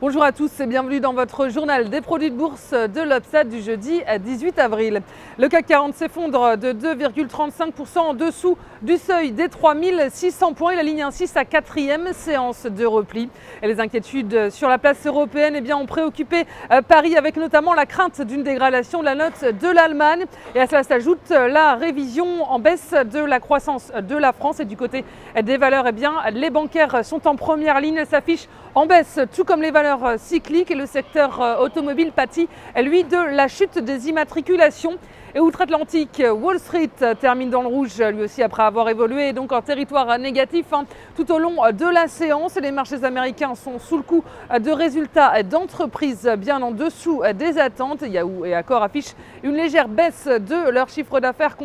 Bonjour à tous et bienvenue dans votre journal des produits de bourse de l'Upside du jeudi 18 avril. Le CAC 40 s'effondre de 2,35% en dessous du seuil des 3600 points. Il aligne ainsi sa quatrième séance de repli. Et les inquiétudes sur la place européenne ont préoccupé Paris avec notamment la crainte d'une dégradation de la note de l'Allemagne. Et à cela s'ajoute la révision en baisse de la croissance de la France. Et du côté des valeurs, les bancaires sont en première ligne. Elles s'affichent en baisse, tout comme les valeurs cycliques, et le secteur automobile pâtit, lui, de la chute des immatriculations. Et outre-Atlantique, Wall Street termine dans le rouge, lui aussi après avoir évolué donc en territoire négatif tout au long de la séance. Les marchés américains sont sous le coup de résultats d'entreprises bien en dessous des attentes. Yahoo et Accor affichent une légère baisse de leur chiffre d'affaires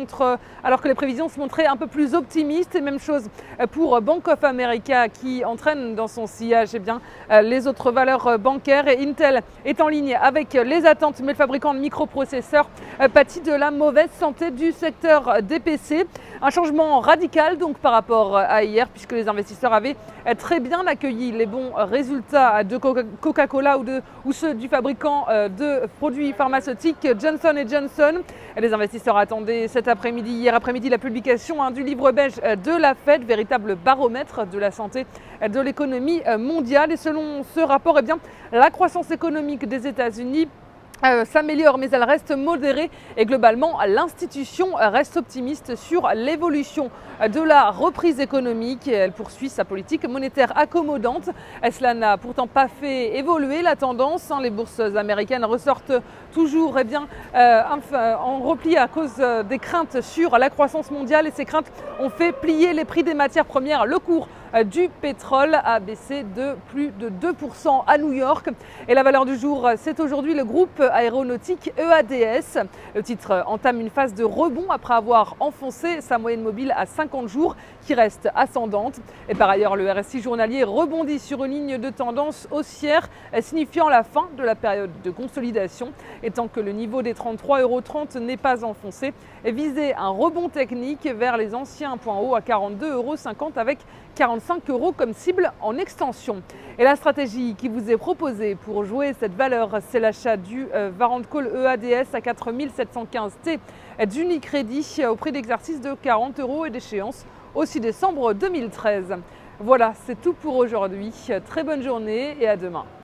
alors que les prévisions se montraient un peu plus optimistes. Et même chose pour Bank of America qui entraîne dans son sillage les autres valeurs bancaires. Et Intel est en ligne avec les attentes, mais le fabricant de microprocesseurs pâtit de la mauvaise santé du secteur des PC. Un changement radical donc par rapport à hier, puisque les investisseurs avaient très bien accueilli les bons résultats de Coca-Cola ou ceux du fabricant de produits pharmaceutiques Johnson & Johnson. Les investisseurs attendaient hier après-midi, la publication du livre beige de la Fed, véritable baromètre de la santé de l'économie mondiale. Et selon ce rapport, la croissance économique des États-Unis s'améliore, mais elle reste modérée et globalement l'institution reste optimiste sur l'évolution de la reprise économique et elle poursuit sa politique monétaire accommodante. Cela n'a pourtant pas fait évoluer la tendance. Les bourses américaines ressortent toujours en repli à cause des craintes sur la croissance mondiale, et ces craintes ont fait plier les prix des matières premières. Le cours du pétrole a baissé de plus de 2% à New York. Et la valeur du jour, c'est aujourd'hui le groupe aéronautique EADS. Le titre entame une phase de rebond après avoir enfoncé sa moyenne mobile à 50 jours qui reste ascendante. Et par ailleurs, le RSI journalier rebondit sur une ligne de tendance haussière, signifiant la fin de la période de consolidation. Et tant que le niveau des 33,30 € n'est pas enfoncé, visez un rebond technique vers les anciens points hauts à 42,50 € avec 45 € comme cible en extension. Et la stratégie qui vous est proposée pour jouer cette valeur, c'est l'achat du Warrant Call EADS à 4715 T d'Unicredit au prix d'exercice de 40 € et d'échéance au 6 décembre 2013. Voilà, c'est tout pour aujourd'hui. Très bonne journée et à demain.